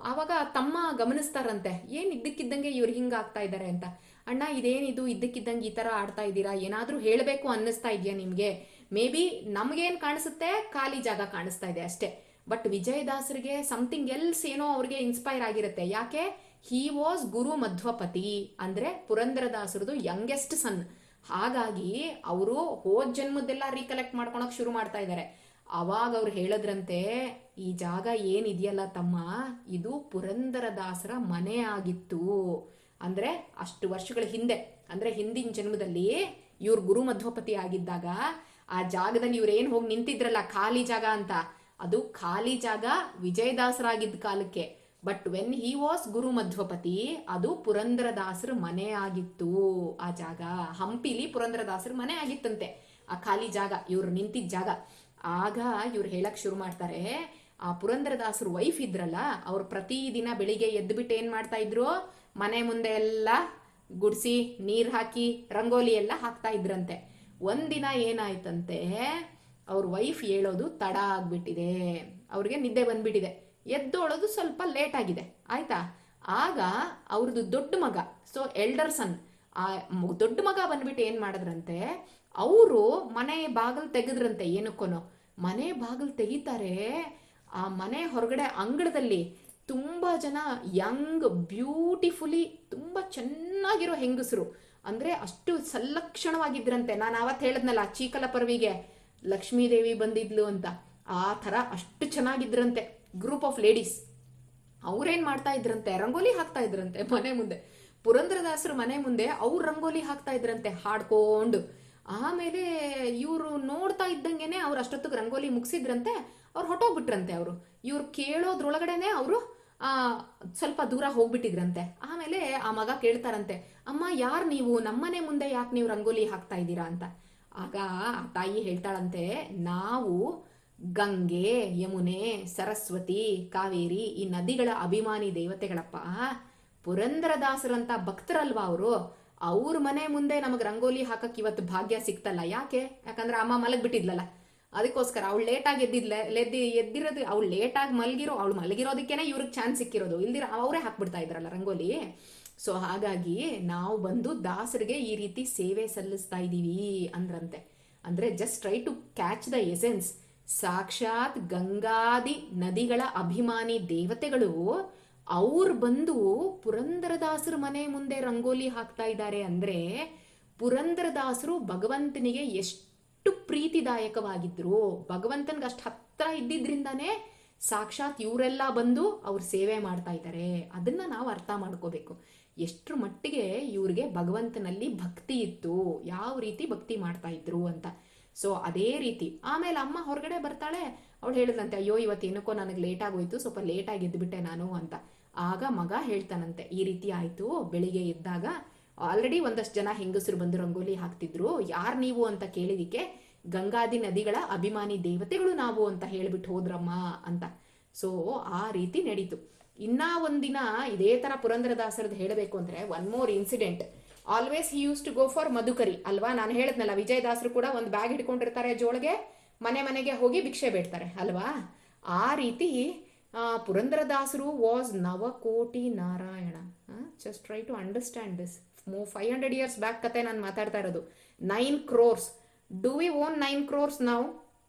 ಆವಾಗ ತಮ್ಮ ಗಮನಿಸ್ತಾರಂತೆ, ಏನ್ ಇದ್ದಕ್ಕಿದ್ದಂಗೆ ಇವ್ರು ಹಿಂಗಾಗ್ತಾ ಇದ್ದಾರೆ ಅಂತ. ಅಣ್ಣ ಇದೇನಿದು ಇದ್ದಕ್ಕಿದ್ದಂಗೆ ಈ ತರ ಆಡ್ತಾ ಇದ್ದೀರಾ, ಏನಾದ್ರೂ ಹೇಳಬೇಕು ಅನ್ನಿಸ್ತಾ ಇದೆಯಾ ನಿಮ್ಗೆ? ಮೇ ಬಿ ನಮ್ಗೇನ್ ಕಾಣಿಸುತ್ತೆ, ಖಾಲಿ ಜಾಗ ಕಾಣಿಸ್ತಾ ಇದೆ ಅಷ್ಟೇ. ಬಟ್ ವಿಜಯದಾಸರಿಗೆ ಸಮಥಿಂಗ್ ಎಲ್ಸ್ ಏನೋ ಅವ್ರಿಗೆ ಇನ್ಸ್ಪೈರ್ ಆಗಿರುತ್ತೆ. ಯಾಕೆ? ಹಿ ವಾಸ್ ಗುರು ಮಧ್ವಪತಿ, ಅಂದ್ರೆ ಪುರಂದರದಾಸರದು ಯಂಗೆಸ್ಟ್ ಸನ್. ಹಾಗಾಗಿ ಅವರು ಹೋದ ಜನ್ಮದ್ದೆಲ್ಲ ರೀಕಲೆಕ್ಟ್ ಮಾಡ್ಕೊಳಕ್ ಶುರು ಮಾಡ್ತಾ ಇದ್ದಾರೆ. ಅವಾಗ ಅವ್ರು ಹೇಳದ್ರಂತೆ, ಈ ಜಾಗ ಏನಿದೆಯಲ್ಲ ತಮ್ಮ, ಇದು ಪುರಂದರದಾಸರ ಮನೆ ಆಗಿತ್ತು. ಅಂದ್ರೆ ಅಷ್ಟು ವರ್ಷಗಳ ಹಿಂದೆ, ಅಂದ್ರೆ ಹಿಂದಿನ ಜನ್ಮದಲ್ಲಿ ಇವ್ರು ಗುರು ಮಧ್ವಪತಿ ಆಗಿದ್ದಾಗ ಆ ಜಾಗದಲ್ಲಿ ಇವ್ರು ಏನ್ ಹೋಗಿ ನಿಂತಿದ್ರಲ್ಲ ಖಾಲಿ ಜಾಗ ಅಂತ, ಅದು ಖಾಲಿ ಜಾಗ ವಿಜಯದಾಸರಾಗಿದ್ದ ಕಾಲಕ್ಕೆ. But when he was Guru ಮಧ್ವಪತಿ, ಅದು ಪುರಂದರದಾಸರ ಮನೆ ಆಗಿತ್ತು. ಆ ಜಾಗ ಹಂಪಿಲಿ ಪುರಂದರದಾಸರ ಮನೆ ಆಗಿತ್ತಂತೆ, ಆ ಖಾಲಿ ಜಾಗ, ಇವ್ರು ನಿಂತಿದ್ದ ಜಾಗ. ಆಗ ಇವ್ರು ಹೇಳಕ್ ಶುರು ಮಾಡ್ತಾರೆ, ಆ ಪುರಂದರದಾಸರು ವೈಫ್ ಇದ್ರಲ್ಲ, ಅವ್ರು ಪ್ರತಿದಿನ ಬೆಳಿಗ್ಗೆ ಎದ್ದುಬಿಟ್ಟು ಏನ್ ಮಾಡ್ತಾ ಇದ್ರು, ಮನೆ ಮುಂದೆ ಎಲ್ಲ ಗುಡ್ಸಿ ನೀರ್ ಹಾಕಿ ರಂಗೋಲಿ ಎಲ್ಲ ಹಾಕ್ತಾ ಇದ್ರಂತೆ. ಒಂದಿನ ಏನಾಯ್ತಂತೆ, ಅವ್ರ ವೈಫ್ ಹೇಳೋದು ತಡ ಆಗ್ಬಿಟ್ಟಿದೆ, ಅವ್ರಿಗೆ ನಿದ್ದೆ ಬಂದ್ಬಿಟ್ಟಿದೆ, ಎದ್ದೋಳೋದು ಸ್ವಲ್ಪ ಲೇಟ್ ಆಗಿದೆ ಆಯ್ತಾ. ಆಗ ಅವ್ರದ್ದು ದೊಡ್ಡ ಮಗ, ಸೊ ಎಲ್ಡರ್ ಸನ್, ಆ ದೊಡ್ಡ ಮಗ ಬಂದ್ಬಿಟ್ಟು ಏನ್ ಮಾಡಿದ್ರಂತೆ, ಅವರು ಮನೆ ಬಾಗಿಲು ತೆಗೆದ್ರಂತೆ. ಏನಕ್ಕೋನೋ ಮನೆ ಬಾಗಿಲು ತೆಗಿತಾರೆ, ಆ ಮನೆ ಹೊರಗಡೆ ಅಂಗಳದಲ್ಲಿ ತುಂಬಾ ಜನ ಯಂಗ್ ಬ್ಯೂಟಿಫುಲಿ ತುಂಬಾ ಚೆನ್ನಾಗಿರೋ ಹೆಂಗಸರು, ಅಂದ್ರೆ ಅಷ್ಟು ಸಲ್ಲಕ್ಷಣವಾಗಿದ್ರಂತೆ. ನಾನು ಅವತ್ತು ಹೇಳದ್ನಲ್ಲ ಚೀಕಲ ಪರ್ವಿಗೆ ಲಕ್ಷ್ಮೀದೇವಿ ಬಂದಿದ್ಲು ಅಂತ, ಆ ಥರ ಅಷ್ಟು ಚೆನ್ನಾಗಿದ್ರಂತೆ. ಗ್ರೂಪ್ ಆಫ್ ಲೇಡೀಸ್ ಅವ್ರೇನ್ ಮಾಡ್ತಾ ಇದ್ರಂತೆ, ರಂಗೋಲಿ ಹಾಕ್ತಾ ಇದ್ರಂತೆ ಮನೆ ಮುಂದೆ. ಪುರಂದರದಾಸರ ಮನೆ ಮುಂದೆ ಅವ್ರು ರಂಗೋಲಿ ಹಾಕ್ತಾ ಇದ್ರಂತೆ ಹಾಡ್ಕೊಂಡು. ಆಮೇಲೆ ಇವರು ನೋಡ್ತಾ ಇದ್ದಂಗೆನೆ ಅವ್ರು ಅಷ್ಟೊತ್ತಿಗೆ ರಂಗೋಲಿ ಮುಗಿಸಿದ್ರಂತೆ, ಅವ್ರು ಹೊಟ್ಟೋಗ್ಬಿಟ್ರಂತೆ. ಅವರು ಇವ್ರು ಕೇಳೋದ್ರೊಳಗಡೆನೆ ಅವರು ಸ್ವಲ್ಪ ದೂರ ಹೋಗ್ಬಿಟ್ಟಿದ್ರಂತೆ. ಆಮೇಲೆ ಆ ಮಗ ಕೇಳ್ತಾರಂತೆ, ಅಮ್ಮ ಯಾರು ನೀವು, ನಮ್ಮನೆ ಮುಂದೆ ಯಾಕೆ ನೀವು ರಂಗೋಲಿ ಹಾಕ್ತಾ ಇದ್ದೀರಾ ಅಂತ. ಆಗ ಆ ತಾಯಿ ಹೇಳ್ತಾಳಂತೆ, ನಾವು ಗಂಗೆ, ಯಮುನೆ, ಸರಸ್ವತಿ, ಕಾವೇರಿ ಈ ನದಿಗಳ ಅಭಿಮಾನಿ ದೇವತೆಗಳಪ್ಪ. ಪುರಂದರದಾಸರಂತ ಭಕ್ತರಲ್ವಾ ಅವರು, ಅವ್ರ ಮನೆ ಮುಂದೆ ನಮಗ್ ರಂಗೋಲಿ ಹಾಕಕ್ ಇವತ್ತು ಭಾಗ್ಯ ಸಿಕ್ತಲ್ಲ. ಯಾಕಂದ್ರೆ ಅಮ್ಮ ಮಲಗ್ಬಿಟ್ಟಿದ್ಲಲ್ಲ, ಅದಕ್ಕೋಸ್ಕರ ಅವಳು ಲೇಟಾಗಿ ಎದ್ದಿರೋದು, ಅವಳು ಲೇಟಾಗಿ ಅವಳು ಮಲಗಿರೋದಕ್ಕೇನೆ ಇವ್ರಿಗೆ ಚಾನ್ಸ್ ಸಿಕ್ಕಿರೋದು, ಇಲ್ದಿರ ಅವರೇ ಹಾಕ್ಬಿಡ್ತಾ ಇದ್ರಲ್ಲ ರಂಗೋಲಿ. ಸೊ ಹಾಗಾಗಿ ನಾವು ಬಂದು ದಾಸರಿಗೆ ಈ ರೀತಿ ಸೇವೆ ಸಲ್ಲಿಸ್ತಾ ಇದ್ದೀವಿ ಅಂದ್ರಂತೆ. ಅಂದ್ರೆ just try to catch the essence. ಸಾಕ್ಷಾತ್ ಗಂಗಾದಿ ನದಿಗಳ ಅಭಿಮಾನಿ ದೇವತೆಗಳು ಅವ್ರು ಬಂದು ಪುರಂದರದಾಸರ ಮನೆ ಮುಂದೆ ರಂಗೋಲಿ ಹಾಕ್ತಾ ಇದ್ದಾರೆ ಅಂದ್ರೆ, ಪುರಂದರದಾಸರು ಭಗವಂತನಿಗೆ ಎಷ್ಟು ಪ್ರೀತಿದಾಯಕವಾಗಿದ್ರು, ಭಗವಂತನ್ಗೆ ಅಷ್ಟು ಹತ್ರ ಇದ್ದಿದ್ರಿಂದಾನೇ ಸಾಕ್ಷಾತ್ ಇವರೆಲ್ಲ ಬಂದು ಅವ್ರ ಸೇವೆ ಮಾಡ್ತಾ ಇದ್ದಾರೆ. ಅದನ್ನ ನಾವು ಅರ್ಥ ಮಾಡ್ಕೋಬೇಕು, ಎಷ್ಟ್ರ ಮಟ್ಟಿಗೆ ಇವ್ರಿಗೆ ಭಗವಂತನಲ್ಲಿ ಭಕ್ತಿ ಇತ್ತು, ಯಾವ ರೀತಿ ಭಕ್ತಿ ಮಾಡ್ತಾ ಇದ್ರು ಅಂತ. ಸೊ ಅದೇ ರೀತಿ ಆಮೇಲೆ ಅಮ್ಮ ಹೊರಗಡೆ ಬರ್ತಾಳೆ, ಅವಳು ಹೇಳಿದಂತೆ, ಅಯ್ಯೋ ಇವತ್ತೇನಕ್ಕೋ ನನಗೆ ಲೇಟ್ ಆಗೋಯ್ತು, ಸ್ವಲ್ಪ ಲೇಟಾಗಿ ಎದ್ದುಬಿಟ್ಟೆ ನಾನು ಅಂತ. ಆಗ ಮಗ ಹೇಳ್ತಾನಂತೆ, ಈ ರೀತಿ ಆಯ್ತು, ಬೆಳಿಗ್ಗೆ ಎದ್ದಾಗ ಆಲ್ರೆಡಿ ಒಂದಷ್ಟು ಜನ ಹೆಂಗಸರು ಬಂದು ರಂಗೋಲಿ ಹಾಕ್ತಿದ್ರು, ಯಾರು ನೀವು ಅಂತ ಕೇಳಿದಿಕ್ಕೆ ಗಂಗಾದಿ ನದಿಗಳ ಅಭಿಮಾನಿ ದೇವತೆಗಳು ನಾವು ಅಂತ ಹೇಳ್ಬಿಟ್ಟು ಹೋದ್ರಮ್ಮ ಅಂತ. ಸೊ ಆ ರೀತಿ ನಡೀತು. ಇನ್ನ ಒಂದಿನ ಇದೇ ತರ ಪುರಂದರದಾಸರದ್ದು ಹೇಳಬೇಕು ಅಂದ್ರೆ, one more incident. Always he use to go for ಮಧುಕರಿ ಅಲ್ವಾ. ನಾನು ಹೇಳಿದ್ನಲ್ಲ, ವಿಜಯದಾಸರು ಕೂಡ ಒಂದು ಬ್ಯಾಗ್ ಹಿಡ್ಕೊಂಡಿರ್ತಾರೆ ಜೋಳಿಗೆ, ಮನೆ ಮನೆಗೆ ಹೋಗಿ ಭಿಕ್ಷೆ ಬೇಡ್ತಾರೆ ಅಲ್ವಾ. ಆ ರೀತಿ ಪುರಂದರದಾಸರು was Navakoti Narayana. Just try to understand this. 500 years back ಕತೆ ನಾನು ಮಾತಾಡ್ತಾ ಇರೋದು. 9 crores. Do we own 9 crores ನಾವು?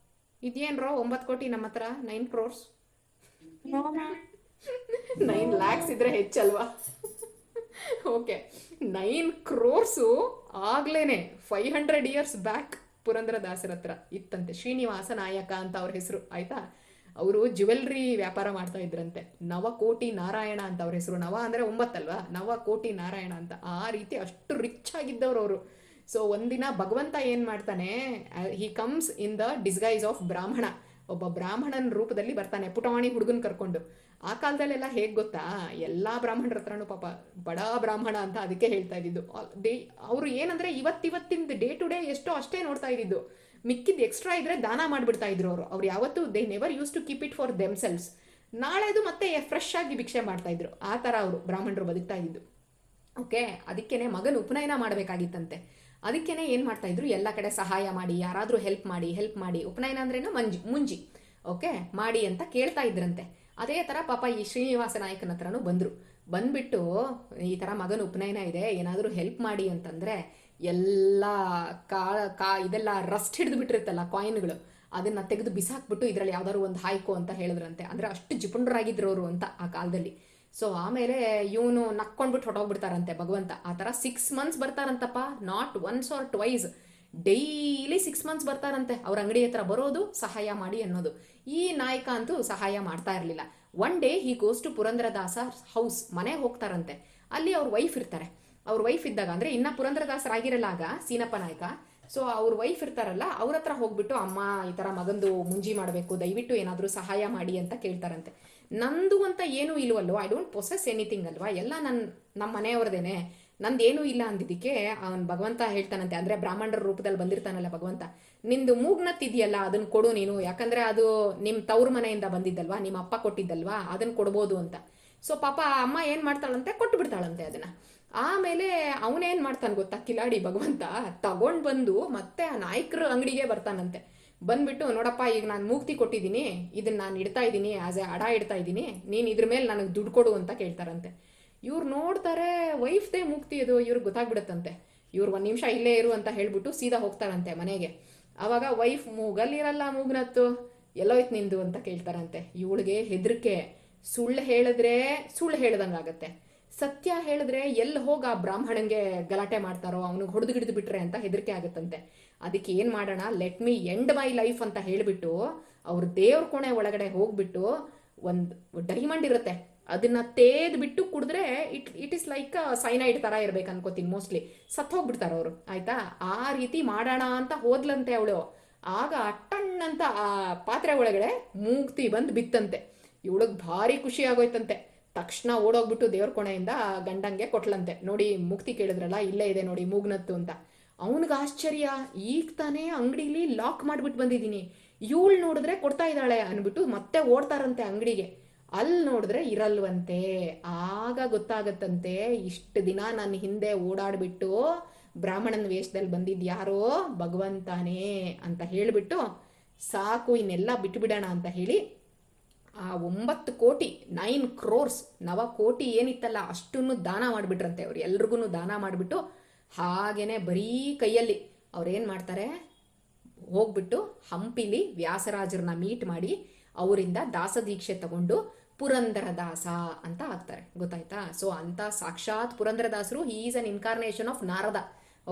ಇದೇನ್ರೋ 9 ಕೋಟಿ ನಮ್ಮ ಹತ್ರ? 9 crores 9 lakhs ಇದ್ರೆ ಹೆಚ್ಚಲ್ವಾ? ಓಕೆ, 9 crores ಆಗ್ಲೇನೆ 500 years ಬ್ಯಾಕ್ ಪುರಂದರದಾಸರ ಹತ್ರ ಇತ್ತಂತೆ. ಶ್ರೀನಿವಾಸ ನಾಯಕ ಅಂತ ಅವ್ರ ಹೆಸರು ಆಯ್ತಾ. ಅವರು ಜ್ಯುವೆಲ್ರಿ ವ್ಯಾಪಾರ ಮಾಡ್ತಾ ಇದ್ರಂತೆ. ನವಕೋಟಿ ನಾರಾಯಣ ಅಂತ ಅವ್ರ ಹೆಸರು. ನವ ಅಂದ್ರೆ 9 ಅಲ್ವಾ, ನವಕೋಟಿ ನಾರಾಯಣ ಅಂತ. ಆ ರೀತಿ ಅಷ್ಟು ರಿಚ್ ಆಗಿದ್ದವ್ರು ಅವರು. ಸೊ ಒಂದಿನ ಭಗವಂತ ಏನ್ ಮಾಡ್ತಾನೆ, he comes in the disguise of ಬ್ರಾಹ್ಮಣ. ಒಬ್ಬ ಬ್ರಾಹ್ಮಣನ ರೂಪದಲ್ಲಿ ಬರ್ತಾನೆ, ಪುಟವಾಣಿ ಹುಡುಗನ್ ಕರ್ಕೊಂಡು. ಆ ಕಾಲದಲ್ಲೆಲ್ಲ ಹೇಗ್ ಗೊತ್ತಾ, ಎಲ್ಲಾ ಬ್ರಾಹ್ಮಣರ ಹತ್ರನೂ ಪಾಪ ಬಡ ಬ್ರಾಹ್ಮಣ ಅಂತ ಅದಕ್ಕೆ ಹೇಳ್ತಾ ಇದ್ದಿದ್ದು. ಅವರು ಏನಂದ್ರೆ ಇವತ್ತಿಂದ ಡೇ ಟು ಡೇ ಎಷ್ಟೋ ಅಷ್ಟೇ ನೋಡ್ತಾ ಇದ್ದಿದ್ದು, ಮಿಕ್ಕಿದ್ ಎಕ್ಸ್ಟ್ರಾ ಇದ್ರೆ ದಾನ ಮಾಡ್ಬಿಡ್ತಾ ಇದ್ರು ಅವರು. ಅವ್ರು ಯಾವತ್ತೂ they never use to keep it for themselves. ನಾಳೆದು ಮತ್ತೆ ಫ್ರೆಶ್ ಆಗಿ ಭಿಕ್ಷೆ ಮಾಡ್ತಾ ಇದ್ರು. ಆ ಥರ ಅವರು ಬ್ರಾಹ್ಮಣರು ಬದುಕ್ತಾ ಇದ್ದಿದ್ದು. ಓಕೆ, ಅದಕ್ಕೇನೆ ಮಗನ ಉಪನಯನ ಮಾಡಬೇಕಾಗಿತ್ತಂತೆ. ಅದಕ್ಕೇನೆ ಏನು ಮಾಡ್ತಾ ಇದ್ರು, ಎಲ್ಲ ಕಡೆ ಸಹಾಯ ಮಾಡಿ, ಯಾರಾದರೂ ಹೆಲ್ಪ್ ಮಾಡಿ ಉಪನಯನ ಅಂದ್ರೇನು ಮುಂಜಿ ಓಕೆ ಮಾಡಿ ಅಂತ ಕೇಳ್ತಾ ಇದ್ರಂತೆ. ಅದೇ ಥರ ಪಾಪ ಈ ಶ್ರೀನಿವಾಸ ನಾಯಕನ ಹತ್ರನೂ ಬಂದ್ಬಿಟ್ಟು ಈ ಥರ ಮಗನ ಉಪನಯನ ಇದೆ, ಏನಾದರೂ ಹೆಲ್ಪ್ ಮಾಡಿ ಅಂತಂದರೆ ಎಲ್ಲ ಇದೆಲ್ಲ ರಸ್ಟ್ ಹಿಡಿದು ಬಿಟ್ಟಿರುತ್ತಲ್ಲ ಕಾಯಿನ್ಗಳು, ಅದನ್ನು ತೆಗೆದು ಬಿಸಾಕ್ಬಿಟ್ಟು ಇದರಲ್ಲಿ ಯಾವ್ದಾದ್ರು ಒಂದು ಹಾಯ್ಕೋ ಅಂತ ಹೇಳಿದ್ರಂತೆ. ಅಂದರೆ ಅಷ್ಟು ಜಿಪುಣರಾಗಿದ್ರು ಅವರು ಅಂತ ಆ ಕಾಲದಲ್ಲಿ. ಸೊ ಆಮೇಲೆ ಇವನು ನಕ್ಕೊಂಡ್ಬಿಟ್ಟು ಹೊಟ್ಟೋಗ್ಬಿಡ್ತಾರಂತೆ ಭಗವಂತ. ಆ ಥರ 6 months ಬರ್ತಾರಂತಪ್ಪ, not once or twice, daily 6 months ಬರ್ತಾರಂತೆ ಅವ್ರ ಅಂಗಡಿ ಹತ್ರ ಬರೋದು, ಸಹಾಯ ಮಾಡಿ ಅನ್ನೋದು. ಈ ನಾಯಕ ಅಂತೂ ಸಹಾಯ ಮಾಡ್ತಾ ಇರಲಿಲ್ಲ. One day he goes to Purandaradasa house, ಮನೆಗೆ ಹೋಗ್ತಾರಂತೆ. ಅಲ್ಲಿ ಅವ್ರ ವೈಫ್ ಇರ್ತಾರೆ. ಅವ್ರ ವೈಫ್ ಇದ್ದಾಗ ಅಂದರೆ ಇನ್ನು ಪುರಂದರದಾಸರಾಗಿರಲ್ಲ ಆಗ ಸೀನಪ್ಪ ನಾಯಕ. ಸೊ ಅವ್ರ ವೈಫ್ ಇರ್ತಾರಲ್ಲ, ಅವ್ರ ಹತ್ರ ಹೋಗ್ಬಿಟ್ಟು ಅಮ್ಮ ಈ ಥರ ಮಗಂದು ಮುಂಜಿ ಮಾಡಬೇಕು, ದಯವಿಟ್ಟು ಏನಾದರೂ ಸಹಾಯ ಮಾಡಿ ಅಂತ ಕೇಳ್ತಾರಂತೆ. ನಂದು ಅಂತ ಏನೂ ಇಲ್ವಲ್ವ, ಐ ಡೋಂಟ್ ಪೊಸೆಸ್ ಎನಿಥಿಂಗ್ ಅಲ್ವಾ, ಎಲ್ಲ ನಮ್ಮ ಮನೆಯವ್ರದೇನೆ, ನಂದೇನೂ ಇಲ್ಲ ಅಂದಿದ್ದಕ್ಕೆ ಅವನು ಭಗವಂತ ಹೇಳ್ತಾನಂತೆ, ಅಂದರೆ ಬ್ರಾಹ್ಮಣರ ರೂಪದಲ್ಲಿ ಬಂದಿರ್ತಾನಲ್ಲ ಭಗವಂತ, ನಿಂದು ಮೂಗ್ನತ್ತಿದೆಯಲ್ಲ ಅದನ್ನು ಕೊಡು ನೀನು, ಯಾಕಂದರೆ ಅದು ನಿಮ್ಮ ತವ್ರ ಮನೆಯಿಂದ ಬಂದಿದ್ದಲ್ವಾ, ನಿಮ್ಮ ಅಪ್ಪ ಕೊಟ್ಟಿದ್ದಲ್ವಾ, ಅದನ್ನು ಕೊಡ್ಬೋದು ಅಂತ. ಸೊ ಪಾಪ ಅಮ್ಮ ಏನು ಮಾಡ್ತಾಳಂತೆ, ಕೊಟ್ಟು ಬಿಡ್ತಾಳಂತೆ ಅದನ್ನು. ಆಮೇಲೆ ಅವನೇನು ಮಾಡ್ತಾನೆ ಗೊತ್ತಾ ಕಿಲಾಡಿ ಭಗವಂತ, ತಗೊಂಡು ಬಂದು ಮತ್ತೆ ಆ ನಾಯಕರ ಅಂಗಡಿಗೆ ಬರ್ತಾನಂತೆ. ಬಂದ್ಬಿಟ್ಟು, ನೋಡಪ್ಪ ಈಗ ನಾನು ಮೂಗ್ತಿ ಕೊಟ್ಟಿದ್ದೀನಿ, ಇದನ್ನು ನಾನು ಇಡ್ತಾ ಇದ್ದೀನಿ, ಆಸ್ ಎ ಅಡ ಇಡ್ತಾ ಇದ್ದೀನಿ, ನೀನು ಇದ್ರ ಮೇಲೆ ನನಗೆ ದುಡ್ಡು ಕೊಡು ಅಂತ ಕೇಳ್ತಾರಂತೆ. ಇವ್ರು ನೋಡ್ತಾರೆ, ವೈಫ್ದೇ ಮೂಗ್ತಿ ಅದು, ಇವ್ರಿಗೆ ಗೊತ್ತಾಗ್ಬಿಡುತ್ತಂತೆ. ಇವ್ರು 1 ನಿಮಿಷ ಇಲ್ಲೇ ಇರು ಅಂತ ಹೇಳ್ಬಿಟ್ಟು ಸೀದಾ ಹೋಗ್ತಾರಂತೆ ಮನೆಗೆ. ಆವಾಗ ವೈಫ್ ಮೂಗಲ್ಲಿರಲ್ಲ, ಮೂಗ್ನತ್ತು ಎಲ್ಲೋಯ್ತು ನಿಂದು ಅಂತ ಕೇಳ್ತಾರಂತೆ. ಇವಳಿಗೆ ಹೆದರಿಕೆ, ಸುಳ್ಳು ಹೇಳಿದ್ರೆ ಸುಳ್ಳು ಹೇಳ್ದಂಗಾಗತ್ತೆ, ಸತ್ಯ ಹೇಳಿದ್ರೆ ಎಲ್ಲಿ ಹೋಗ ಆ ಬ್ರಾಹ್ಮಣಂಗೆ ಗಲಾಟೆ ಮಾಡ್ತಾರೋ, ಅವನಿಗೆ ಹೊಡೆದು ಗಿಡಿದು ಬಿಟ್ರೆ ಅಂತ ಹೆದರಿಕೆ ಆಗುತ್ತಂತೆ. ಅದಕ್ಕೆ ಏನು ಮಾಡೋಣ, let me end my life ಅಂತ ಹೇಳಿಬಿಟ್ಟು ಅವ್ರ ದೇವ್ರ ಕೋಣೆ ಒಳಗಡೆ ಹೋಗ್ಬಿಟ್ಟು ಒಂದು ಡೈಮಂಡ್ ಇರುತ್ತೆ, ಅದನ್ನ ತೇದ್ಬಿಟ್ಟು ಕುಡಿದ್ರೆ ಇಟ್ ಇಸ್ ಲೈಕ್ ಸೈನೈಡ್ ಥರ ಇರ್ಬೇಕು ಅನ್ಕೋತೀನಿ, ಮೋಸ್ಟ್ಲಿ ಸತ್ತೋಗ್ಬಿಡ್ತಾರೆ ಅವರು, ಆಯ್ತಾ. ಆ ರೀತಿ ಮಾಡೋಣ ಅಂತ ಹೋದ್ಲಂತೆ ಅವಳು. ಆಗ ಟಣ್ಣಂತ ಆ ಪಾತ್ರೆ ಒಳಗಡೆ ಮೂಗ್ತಿ ಬಂದು ಬಿತ್ತಂತೆ. ಇವಳಿಗೆ ಭಾರಿ ಖುಷಿ ಆಗೋಯ್ತಂತೆ. ತಕ್ಷಣ ಓಡೋಗ್ಬಿಟ್ಟು ದೇವ್ರ ಕೋಣೆಯಿಂದ ಗಂಡಂಗೆ ಕೊಟ್ಲಂತೆ, ನೋಡಿ ಮುಕ್ತಿ ಕೇಳಿದ್ರಲ್ಲ, ಇಲ್ಲೇ ಇದೆ ನೋಡಿ ಮೂಗ್ನತ್ತು ಅಂತ. ಅವನಿಗೆ ಆಶ್ಚರ್ಯ, ಈಗ ತಾನೇ ಅಂಗಡಿಲಿ ಲಾಕ್ ಮಾಡಿಬಿಟ್ಟು ಬಂದಿದ್ದೀನಿ, ಇವಳು ನೋಡಿದ್ರೆ ಕೊಡ್ತಾ ಇದ್ದಾಳೆ ಅಂದ್ಬಿಟ್ಟು ಮತ್ತೆ ಓಡ್ತಾರಂತೆ ಅಂಗಡಿಗೆ. ಅಲ್ಲಿ ನೋಡಿದ್ರೆ ಇರಲ್ವಂತೆ. ಆಗ ಗೊತ್ತಾಗತ್ತಂತೆ, ಇಷ್ಟು ದಿನ ನನ್ನ ಹಿಂದೆ ಓಡಾಡ್ಬಿಟ್ಟು ಬ್ರಾಹ್ಮಣನ ವೇಷದಲ್ಲಿ ಬಂದಿದ್ದು ಯಾರೋ ಭಗವಂತಾನೇ ಅಂತ ಹೇಳಿಬಿಟ್ಟು, ಸಾಕು ಇನ್ನೆಲ್ಲ ಬಿಟ್ಟುಬಿಡೋಣ ಅಂತ ಹೇಳಿ ಆ 9 ಕೋಟಿ 9 crores 9 ಕೋಟಿ ಏನಿತ್ತಲ್ಲ ಅಷ್ಟನ್ನು ದಾನ ಮಾಡಿಬಿಟ್ರಂತೆ. ಅವ್ರು ಎಲ್ರಿಗೂ ದಾನ ಮಾಡಿಬಿಟ್ಟು ಹಾಗೇನೆ ಬರೀ ಕೈಯಲ್ಲಿ ಅವ್ರೇನು ಮಾಡ್ತಾರೆ, ಹೋಗ್ಬಿಟ್ಟು ಹಂಪಿಲಿ ವ್ಯಾಸರಾಜರನ್ನ ಮೀಟ್ ಮಾಡಿ ಅವರಿಂದ ದಾಸದೀಕ್ಷೆ ತಗೊಂಡು ಪುರಂದರದಾಸ ಅಂತ ಆಗ್ತಾರೆ, ಗೊತ್ತಾಯ್ತಾ. ಸೊ ಅಂತ ಸಾಕ್ಷಾತ್ ಪುರಂದರದಾಸರು, he is an incarnation of Narada.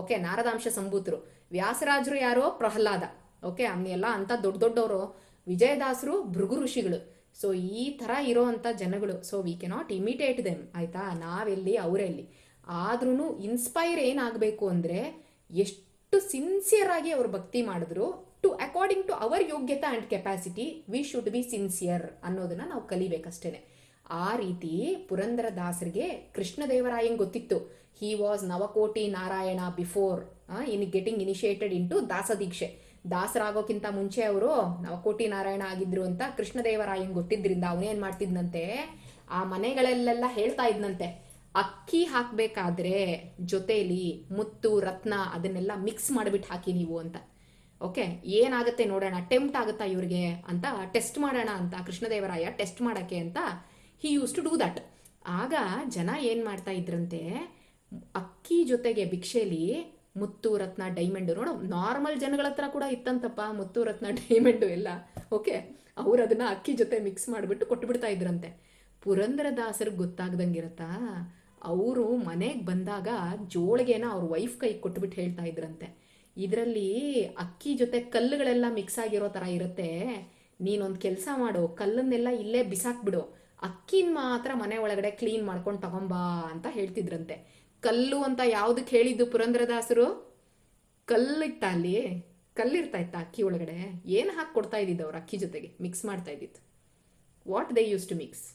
Okay, ನಾರದಾಂಶ ಸಂಭೂತರು. ವ್ಯಾಸರಾಜರು ಯಾರೋ ಪ್ರಹ್ಲಾದ. ಓಕೆ, ಅವನ್ನೆಲ್ಲ ಅಂತ ದೊಡ್ಡವರು. ವಿಜಯದಾಸರು ಭೃಗು ಋಷಿಗಳು. ಸೊ ಈ ಥರ ಇರೋ ಅಂಥ ಜನಗಳು. So we cannot imitate them, ಆಯಿತಾ. ನಾವೆಲ್ಲಿ ಅವರೆಲ್ಲಿ ಆದ್ರೂ ಇನ್ಸ್ಪೈರ್ ಏನಾಗಬೇಕು ಅಂದರೆ, ಎಷ್ಟು ಸಿನ್ಸಿಯರ್ ಆಗಿ ಅವ್ರು ಭಕ್ತಿ ಮಾಡಿದ್ರು, ಅಕಾರ್ಡಿಂಗ್ ಟು ಅವರ್ ಯೋಗ್ಯತೆ and capacity we should be sincere ಅನ್ನೋದನ್ನ ನಾವು ಕಲಿಬೇಕಷ್ಟೇ. ಆ ರೀತಿ ಪುರಂದರದಾಸರಿಗೆ ಕೃಷ್ಣದೇವರಾಯಂಗೆ ಗೊತ್ತಿತ್ತು, he was Navakoti Narayana before getting initiated into dasadeeksha. ದಾಸರಾಗೋಕ್ಕಿಂತ ಮುಂಚೆ ಅವರು ನವಕೋಟಿ ನಾರಾಯಣ ಆಗಿದ್ರು ಅಂತ ಕೃಷ್ಣದೇವರಾಯಂಗೆ ಗೊತ್ತಿದ್ರಿಂದ ಅವನೇನು ಮಾಡ್ತಿದ್ನಂತೆ, ಆ ಮನೆಗಳಲ್ಲೆಲ್ಲ ಹೇಳ್ತಾ ಇದ್ನಂತೆ, ಅಕ್ಕಿ ಹಾಕಬೇಕಾದ್ರೆ ಜೊತೆಲಿ ಮುತ್ತು ರತ್ನ ಅದನ್ನೆಲ್ಲ ಮಿಕ್ಸ್ ಮಾಡಿಬಿಟ್ಟು ಹಾಕಿ ನೀವು ಅಂತ. ಓಕೆ, ಏನಾಗುತ್ತೆ ನೋಡೋಣ, ಟೆಂಪ್ಟ್ ಆಗುತ್ತಾ ಇವ್ರಿಗೆ ಅಂತ ಟೆಸ್ಟ್ ಮಾಡೋಣ ಅಂತ ಕೃಷ್ಣದೇವರಾಯ ಟೆಸ್ಟ್ ಮಾಡೋಕ್ಕೆ ಅಂತ ಹಿ ಯೂಸ್ ಟು ಡೂ ದಟ್. ಆಗ ಜನ ಏನು ಮಾಡ್ತಾ ಇದ್ರಂತೆ, ಅಕ್ಕಿ ಜೊತೆಗೆ ಭಿಕ್ಷೆಲಿ ಮುತ್ತು ರತ್ನ ಡೈಮಂಡು, ನೋಡು ನಾರ್ಮಲ್ ಜನಗಳ ಹತ್ರ ಕೂಡ ಇತ್ತಂತಪ್ಪ ಮುತ್ತು ರತ್ನ ಡೈಮಂಡು ಎಲ್ಲ. ಓಕೆ, ಅವ್ರು ಅದನ್ನು ಅಕ್ಕಿ ಜೊತೆ ಮಿಕ್ಸ್ ಮಾಡಿಬಿಟ್ಟು ಕೊಟ್ಟುಬಿಡ್ತಾ ಇದ್ರಂತೆ. ಪುರಂದರದಾಸರಿಗೆ ಗೊತ್ತಾಗ್ದಂಗಿರತ್ತಾ, ಅವರು ಮನೆಗೆ ಬಂದಾಗ ಜೋಳಿಗೆನ ಅವ್ರ ವೈಫ್ ಕೈ ಕೊಟ್ಬಿಟ್ಟು ಹೇಳ್ತಾ ಇದ್ರಂತೆ, ಇದರಲ್ಲಿ ಅಕ್ಕಿ ಜೊತೆ ಕಲ್ಲುಗಳೆಲ್ಲ ಮಿಕ್ಸ್ ಆಗಿರೋ ಥರ ಇರುತ್ತೆ, ನೀನೊಂದು ಕೆಲಸ ಮಾಡು, ಕಲ್ಲನ್ನೆಲ್ಲ ಇಲ್ಲೇ ಬಿಸಾಕ್ಬಿಡು, ಅಕ್ಕಿನ ಮಾತ್ರ ಮನೆ ಒಳಗಡೆ ಕ್ಲೀನ್ ಮಾಡ್ಕೊಂಡು ತಗೊಂಬಾ ಅಂತ ಹೇಳ್ತಿದ್ರಂತೆ. ಕಲ್ಲು ಅಂತ ಯಾವುದಕ್ಕೆ ಹೇಳಿದ್ದು ಪುರಂದರದಾಸರು? ಕಲ್ಲಿತ್ತ, ಅಲ್ಲಿ ಕಲ್ಲಿರ್ತಾ ಇತ್ತ ಅಕ್ಕಿ ಒಳಗಡೆ, ಏನು ಹಾಕಿ ಕೊಡ್ತಾ ಇದ್ದಿದ್ದು ಅವ್ರು ಅಕ್ಕಿ ಜೊತೆಗೆ ಮಿಕ್ಸ್ ಮಾಡ್ತಾ ಇದ್ದಿದ್ದು? What they use to mix?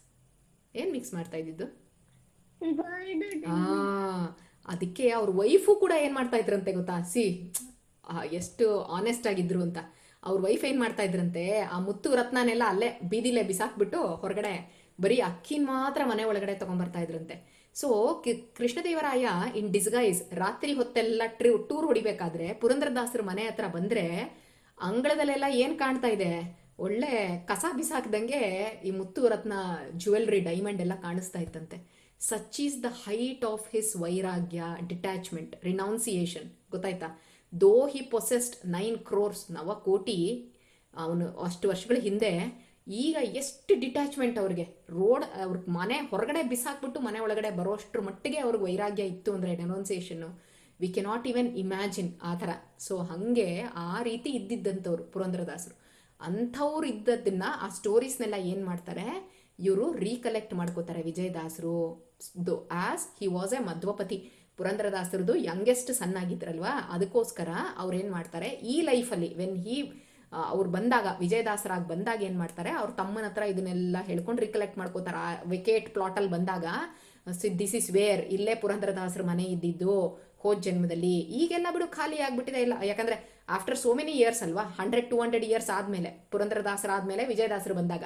ಏನು ಮಿಕ್ಸ್ ಮಾಡ್ತಾ ಇದ್ದಿದ್ದು? ಅದಕ್ಕೆ ಅವ್ರ ವೈಫು ಕೂಡ ಏನು ಮಾಡ್ತಾ ಇದ್ರಂತೆ ಗೊತ್ತಾ, ಎಷ್ಟು ಆನೆಸ್ಟ್ ಆಗಿದ್ರು ಅಂತ. ಅವ್ರ ವೈಫ್ ಏನು ಮಾಡ್ತಾ ಇದ್ರಂತೆ, ಆ ಮುತ್ತು ರತ್ನನೆಲ್ಲ ಅಲ್ಲೇ ಬೀದಿಲೇ ಬಿಸಾಕ್ಬಿಟ್ಟು ಹೊರಗಡೆ ಬರೀ ಅಕ್ಕಿನ ಮಾತ್ರ ಮನೆ ಒಳಗಡೆ ತೊಗೊಂಬರ್ತಾ ಇದ್ರಂತೆ. ಸೊ ಕೃಷ್ಣದೇವರಾಯ ಇನ್ ಡಿಸ್ಗೈಸ್ ರಾತ್ರಿ ಹೊತ್ತೆಲ್ಲ ಟೂರ್ ಹೊಡಿಬೇಕಾದ್ರೆ ಪುರಂದರದಾಸರು ಮನೆ ಹತ್ರ ಬಂದರೆ ಅಂಗಳದಲ್ಲೆಲ್ಲ ಏನು ಕಾಣ್ತಾ ಇದೆ, ಒಳ್ಳೆ ಕಸ ಬಿಸಾಕ್ದಂಗೆ ಈ ಮುತ್ತು ರತ್ನ ಜ್ಯುವೆಲ್ರಿ ಡೈಮಂಡ್ ಎಲ್ಲ ಕಾಣಿಸ್ತಾ ಇತ್ತಂತೆ. Such is the height of his ವೈರಾಗ್ಯ, ಡಿಟ್ಯಾಚ್ಮೆಂಟ್, ರಿನೌನ್ಸಿಯೇಷನ್. ಗೊತ್ತಾಯ್ತಾ? ದೋ ಹಿ ಪೊಸೆಸ್ಡ್ 9 crores, 9 ಕೋಟಿ ಅವನು ಅಷ್ಟು ವರ್ಷಗಳ ಹಿಂದೆ, ಈಗ ಎಷ್ಟು ಡಿಟ್ಯಾಚ್ಮೆಂಟ್ ಅವ್ರಿಗೆ. ಅವ್ರ ಮನೆ ಹೊರಗಡೆ ಬಿಸಾಕ್ಬಿಟ್ಟು ಮನೆ ಒಳಗಡೆ ಬರೋಷ್ಟ್ರ ಮಟ್ಟಿಗೆ ಅವ್ರಿಗೆ ವೈರಾಗ್ಯ ಇತ್ತು ಅಂದರೆ ಡೆನೌನ್ಸಿಯೇಷನ್ನು ವಿ ಕೆನಾಟ್ ಇವನ್ ಇಮ್ಯಾಜಿನ್ ಆ ಥರ. ಸೊ ಹಾಗೆ ಆ ರೀತಿ ಇದ್ದಿದ್ದಂಥವ್ರು ಪುರಂದರದಾಸರು. ಅಂಥವ್ರು ಇದ್ದದನ್ನ ಆ ಸ್ಟೋರೀಸ್ನೆಲ್ಲ ಏನು ಮಾಡ್ತಾರೆ ಇವರು ರೀಕಲೆಕ್ಟ್ ಮಾಡ್ಕೋತಾರೆ ವಿಜಯದಾಸರು. As he was a Madhvapati. ಪುರಂದರದಾಸರದು ಯಂಗೆಸ್ಟ್ ಸನ್ ಆಗಿದ್ರಲ್ವಾ, ಅದಕ್ಕೋಸ್ಕರ ಅವ್ರೇನು ಮಾಡ್ತಾರೆ ಈ ಲೈಫಲ್ಲಿ ಅವ್ರು ಬಂದಾಗ, ವಿಜಯದಾಸರಾಗಿ ಬಂದಾಗ ಏನು ಮಾಡ್ತಾರೆ, ಅವ್ರ ತಮ್ಮನ ಹತ್ರ ಇದನ್ನೆಲ್ಲ ಹೇಳ್ಕೊಂಡು ರಿಕಲೆಕ್ಟ್ ಮಾಡ್ಕೋತಾರೆ. ಆ ವೆಕೇಟ್ ಪ್ಲಾಟಲ್ಲಿ ಬಂದಾಗ ದಿಸ್ ಇಸ್ ವೇರ್, ಇಲ್ಲೇ ಪುರಂದರದಾಸರ ಮನೆ ಇದ್ದಿದ್ದು ಹೋದ ಜನ್ಮದಲ್ಲಿ. ಈಗೆಲ್ಲ ಬಿಡು ಖಾಲಿ ಆಗಿಬಿಟ್ಟಿದೆ ಇಲ್ಲ, ಯಾಕಂದರೆ ಆಫ್ಟರ್ ಸೋ ಮೆನಿ ಇಯರ್ಸ್ ಅಲ್ವಾ, 100-200 ಇಯರ್ಸ್ ಆದಮೇಲೆ, ಪುರಂದರದಾಸರ ಆದಮೇಲೆ ವಿಜಯದಾಸರು ಬಂದಾಗ.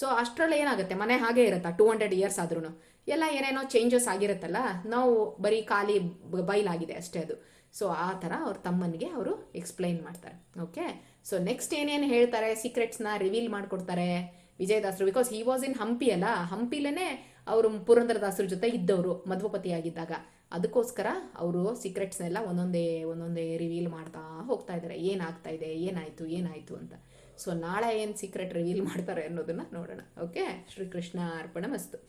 ಸೊ ಅಷ್ಟರಲ್ಲಿ ಏನಾಗುತ್ತೆ, ಮನೆ ಹಾಗೆ ಇರುತ್ತಾ 200 ಇಯರ್ಸ್ ಆದ್ರೂ ಎಲ್ಲ ಏನೇನೋ ಚೇಂಜಸ್ ಆಗಿರುತ್ತಲ್ಲ, ನಾವು ಬರೀ ಖಾಲಿ ಬೈಲಾಗಿದೆ ಅಷ್ಟೇ ಅದು. ಸೊ ಆ ಥರ ಅವ್ರ ತಮ್ಮನಿಗೆ ಅವರು ಎಕ್ಸ್ಪ್ಲೈನ್ ಮಾಡ್ತಾರೆ. ಓಕೆ, ಸೊ ನೆಕ್ಸ್ಟ್ ಏನೇನು ಹೇಳ್ತಾರೆ, ಸೀಕ್ರೆಟ್ಸ್ನ ರಿವೀಲ್ ಮಾಡಿಕೊಡ್ತಾರೆ ವಿಜಯದಾಸರು. Because he was in Hampi ಅಲ್ಲ, ಹಂಪಿಲೇ ಅವರು ಪುರಂದರದಾಸರ ಜೊತೆ ಇದ್ದವರು ಮಧ್ವಪತಿ ಆಗಿದ್ದಾಗ. ಅದಕ್ಕೋಸ್ಕರ ಅವರು ಸೀಕ್ರೆಟ್ಸ್ನೆಲ್ಲ ಒಂದೊಂದೇ ರಿವೀಲ್ ಮಾಡ್ತಾ ಹೋಗ್ತಾ ಇದ್ದಾರೆ. ಏನಾಗ್ತಾ ಇದೆ, ಏನಾಯಿತು ಅಂತ. ಸೊ ನಾಳೆ ಏನು ಸೀಕ್ರೆಟ್ ರಿವೀಲ್ ಮಾಡ್ತಾರೆ ಅನ್ನೋದನ್ನು ನೋಡೋಣ. ಓಕೆ, ಶ್ರೀಕೃಷ್ಣ ಅರ್ಪಣ ಮಸ್ತು.